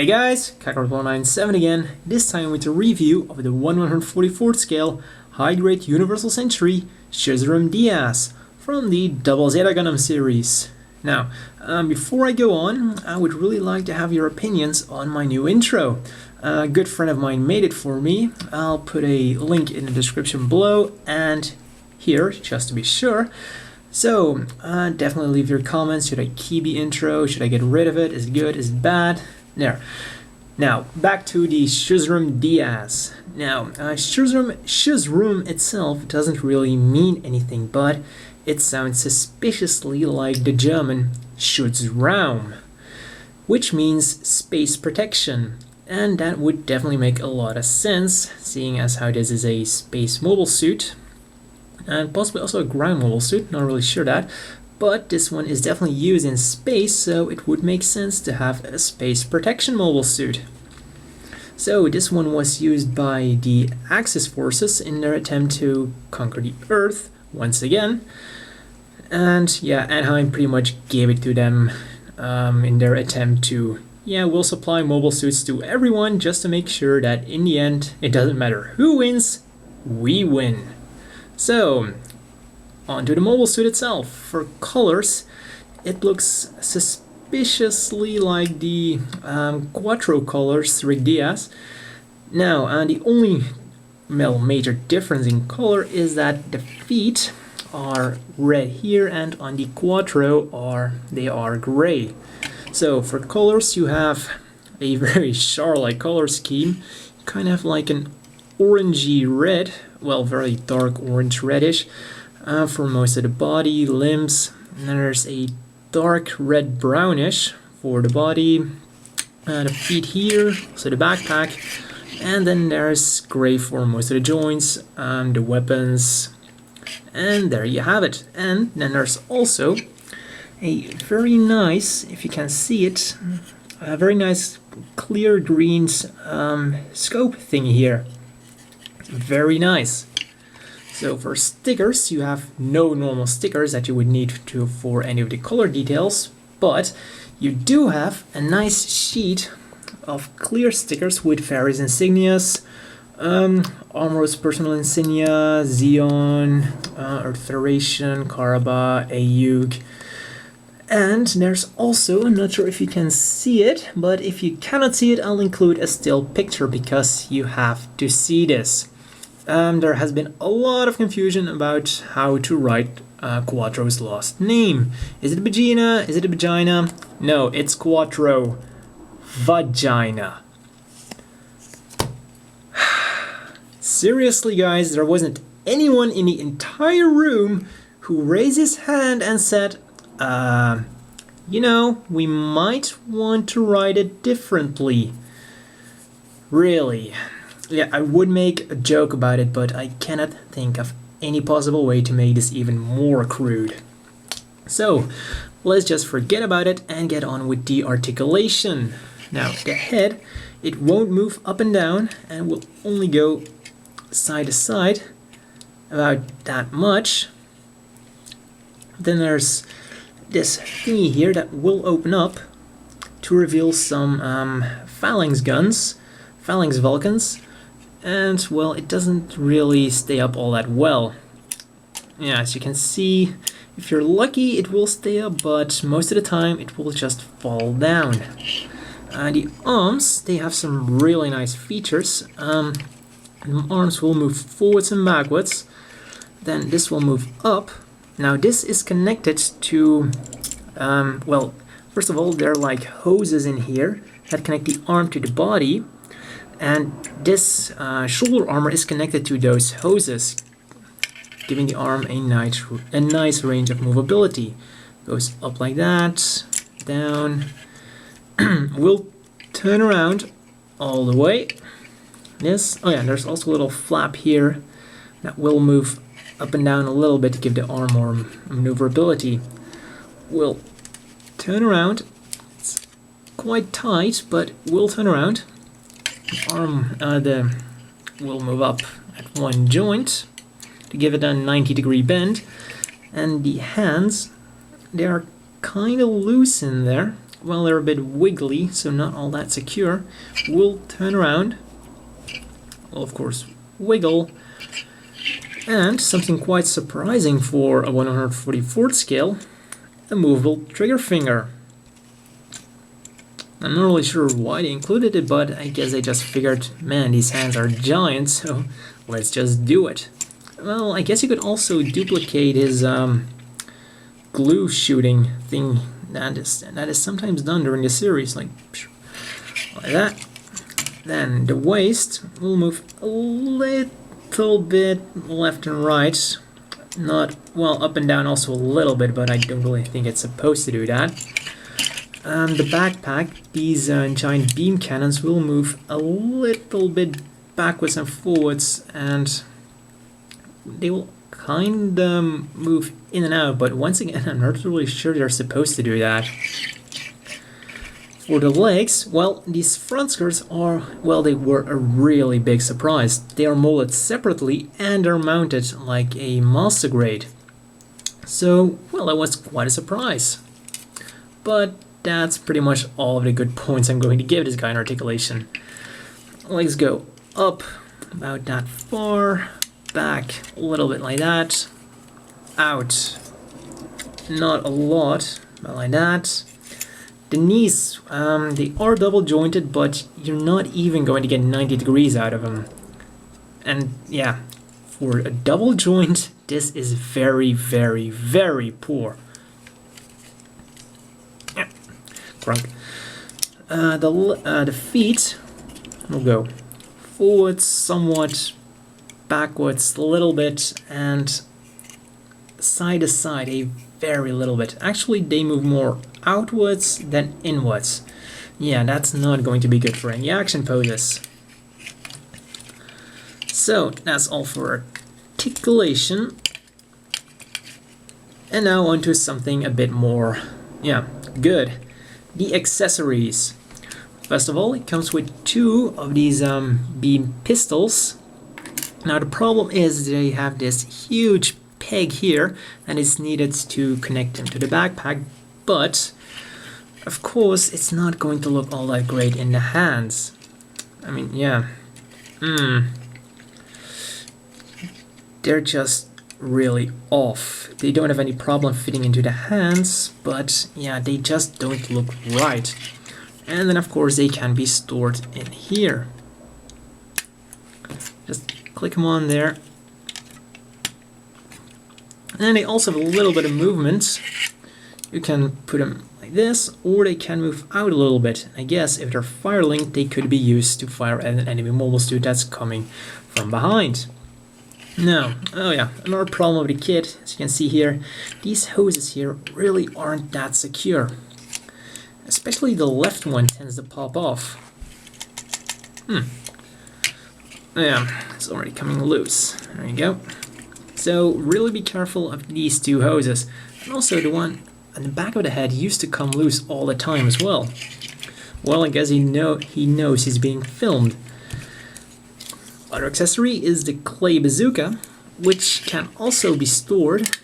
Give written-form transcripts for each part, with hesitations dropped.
Hey guys, Kakarot197 again, this time with a review of the 1/144th scale high-grade Universal Century Schuzrum Diaz from the Double Zeta Gundam series. Now, before I go on, I would really like to have your opinions on my new intro. A good friend of mine made it for me. I'll put a link in the description below and here, just to be sure. So, definitely leave your comments. Should I keep the intro? Should I get rid of it? Is it good? Is it bad? There. Now, back to the Schuzrum Diaz. Now, Schuzrum itself doesn't really mean anything, but it sounds suspiciously like the German Schuzrum, which means space protection. And that would definitely make a lot of sense, seeing as how this is a space mobile suit. And possibly also a ground mobile suit, not really sure that. But this one is definitely used in space, so it would make sense to have a space protection mobile suit. So this one was used by the Axis forces in their attempt to conquer the Earth once again. And yeah, Anaheim pretty much gave it to them in their attempt to, we'll supply mobile suits to everyone just to make sure that in the end, it doesn't matter who wins, we win. So, onto the mobile suit itself. For colors, it looks suspiciously like the Quattro colors Rick Diaz. Now, the only major difference in color is that the feet are red here, and on the Quattro they are gray. So for colors, you have a very Char-like color scheme. You kind of have like an orangey red, well, very dark orange reddish. For most of the body, limbs, and then there's a dark red brownish for the body, the feet here, so the backpack, and then there's gray for most of the joints, the weapons, and there you have it. And then there's also a very nice, if you can see it, a very nice clear green scope thingy here. Very nice. So for stickers, you have no normal stickers that you would need for any of the color details, but you do have a nice sheet of clear stickers with various insignias, Armor's personal insignia, Xeon, Earth Federation, Karaba, HGUC, and there's also, I'm not sure if you can see it, but if you cannot see it, I'll include a still picture because you have to see this. There has been a lot of confusion about how to write Quattro's last name. Is it Vagina? Is it a vagina? No, it's Quattro. Vagina. Seriously, guys, there wasn't anyone in the entire room who raised his hand and said, we might want to write it differently. Really. Yeah, I would make a joke about it, but I cannot think of any possible way to make this even more crude. So, let's just forget about it and get on with the articulation. Now, the head, it won't move up and down and will only go side to side, about that much. Then there's this thingy here that will open up to reveal some phalanx guns, phalanx Vulcans. And, well, it doesn't really stay up all that well. Yeah, as you can see, if you're lucky, it will stay up, but most of the time, it will just fall down. The arms, they have some really nice features. The arms will move forwards and backwards. Then this will move up. Now, this is connected to, well, first of all, there are like hoses in here that connect the arm to the body. And this shoulder armor is connected to those hoses, giving the arm a nice range of movability. Goes up like that, down. We'll turn around all the way. This, oh yeah, there's also a little flap here that will move up and down a little bit to give the arm more maneuverability. We'll turn around. It's quite tight, but we'll turn around. The arm will move up at one joint to give it a 90-degree bend, and the hands, they are kind of loose in there, well, they're a bit wiggly, so not all that secure. We'll turn around. We'll, of course, wiggle. And something quite surprising for a 144th scale, a movable trigger finger. I'm not really sure why they included it, but I guess they just figured, man, these hands are giant, so let's just do it. Well, I guess you could also duplicate his glue shooting thing that is sometimes done during the series, like that. Then the waist will move a little bit left and right. Not, well, up and down also a little bit, but I don't really think it's supposed to do that. The backpack, these giant beam cannons will move a little bit backwards and forwards, and they will kind of move in and out, but once again, I'm not really sure they're supposed to do that. For the legs, well, these front skirts are, well, they were a really big surprise. They are molded separately and are mounted like a master grade. So, well, that was quite a surprise. But that's pretty much all of the good points I'm going to give this guy in articulation. Legs go up about that far, back a little bit like that, out, not a lot, but like that. The knees, they are double jointed, but you're not even going to get 90 degrees out of them. And yeah, for a double joint, this is very, very, very poor. Yeah. Crunk. The feet will go forwards somewhat, backwards a little bit, and side to side a very little bit. Actually, they move more outwards than inwards. Yeah, that's not going to be good for any action poses. So that's all for articulation. And now on to something a bit more, yeah, good. The accessories. First of all, it comes with two of these beam pistols. Now the problem is they have this huge peg here and it's needed to connect them to the backpack, but of course it's not going to look all that great in the hands. I mean, yeah, they're just really off. They don't have any problem fitting into the hands, but yeah, they just don't look right. And then of course they can be stored in here. Just click them on there. And they also have a little bit of movement. You can put them like this, or they can move out a little bit. I guess if they're fire linked, they could be used to fire at an enemy mobile suit that's coming from behind. Now, oh yeah, another problem with the kit, as you can see here, these hoses here really aren't that secure. Especially the left one tends to pop off. Yeah, it's already coming loose. There you go. So really be careful of these two hoses. And also the one on the back of the head used to come loose all the time as well. Well, I guess he knows he's being filmed. Other accessory is the clay bazooka, which can also be stored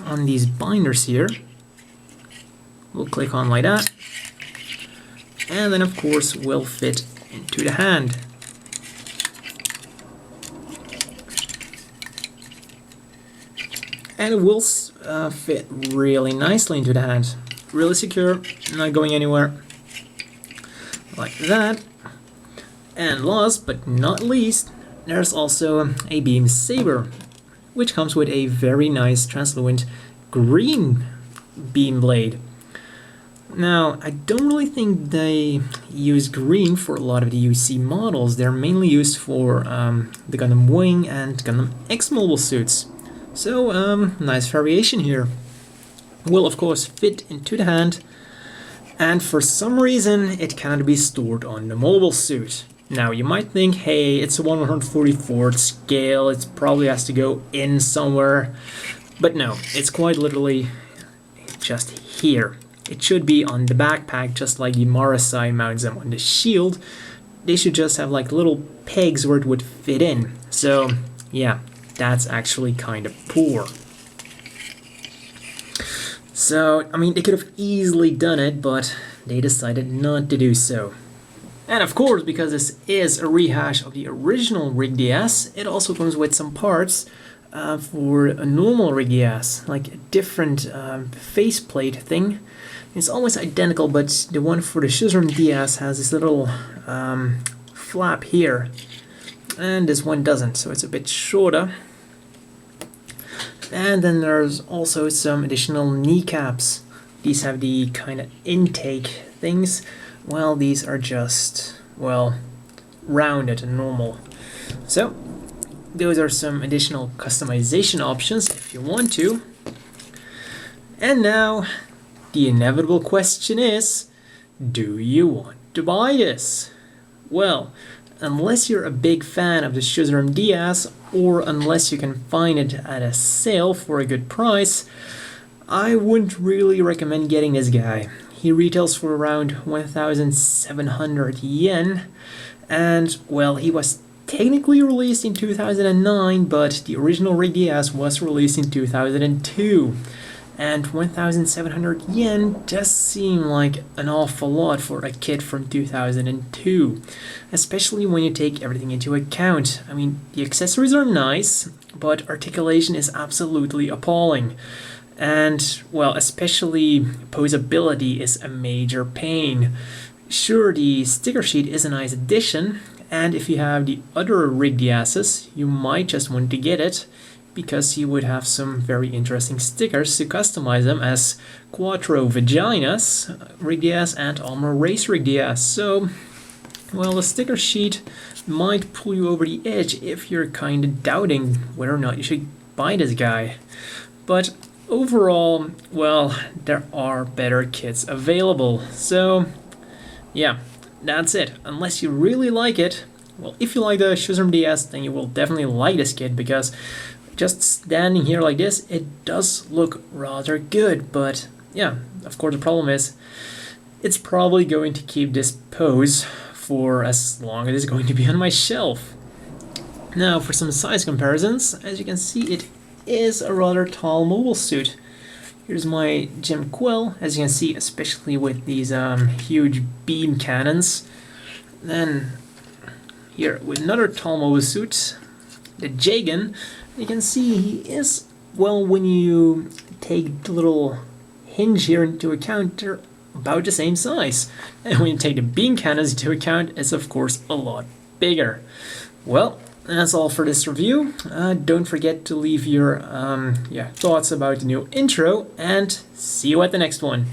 on these binders here. We'll click on like that. And then of course will fit into the hand. And it will fit really nicely into the hand. Really secure, not going anywhere. Like that. And last but not least, there's also a beam saber, which comes with a very nice translucent green beam blade. Now, I don't really think they use green for a lot of the UC models. They're mainly used for the Gundam Wing and Gundam X mobile suits. So, nice variation here. Will of course fit into the hand, and for some reason it cannot be stored on the mobile suit. Now you might think, hey, it's a 144th scale, it probably has to go in somewhere, but no, it's quite literally just here. It should be on the backpack, just like the Marasai mounts them on the shield. They should just have like little pegs where it would fit in. So yeah, that's actually kind of poor. So, I mean, they could have easily done it, but they decided not to do so. And of course, because this is a rehash of the original Rig DS, it also comes with some parts for a normal Rig DS, like a different faceplate thing. It's almost identical, but the one for the Schuzrum DS has this little flap here, and this one doesn't, so it's a bit shorter. And then there's also some additional kneecaps. These have the kind of intake things, while these are just, well, rounded and normal. So those are some additional customization options if you want to. And now the inevitable question is, do you want to buy this? Well, unless you're a big fan of the Schuzrum DS, or unless you can find it at a sale for a good price, I wouldn't really recommend getting this guy. He retails for around 1,700 yen, and well, he was technically released in 2009, but the original Rig DS was released in 2002. And 1,700 yen does seem like an awful lot for a kit from 2002, especially when you take everything into account. I mean, the accessories are nice, but articulation is absolutely appalling. And, well, especially posability is a major pain. Sure, the sticker sheet is a nice addition, and if you have the other Rig DS's, you might just want to get it, because you would have some very interesting stickers to customize them as Quattro Vaginas Rig DS and Armor Race Rig DS. So, well, the sticker sheet might pull you over the edge if you're kind of doubting whether or not you should buy this guy. But overall, well, there are better kits available. So, yeah, that's it. Unless you really like it, well, if you like the Schuzrum DS, then you will definitely like this kit, because just standing here like this, it does look rather good. But yeah, of course the problem is it's probably going to keep this pose for as long as it's going to be on my shelf. Now for some size comparisons, as you can see, it is a rather tall mobile suit. Here's my gem quill, as you can see, especially with these huge beam cannons. Then here with another tall mobile suit, the Jagan. You can see he is, well, when you take the little hinge here into account, they're about the same size. And when you take the beam cannons into account, it's of course a lot bigger. Well, that's all for this review. Don't forget to leave your thoughts about the new intro, and see you at the next one.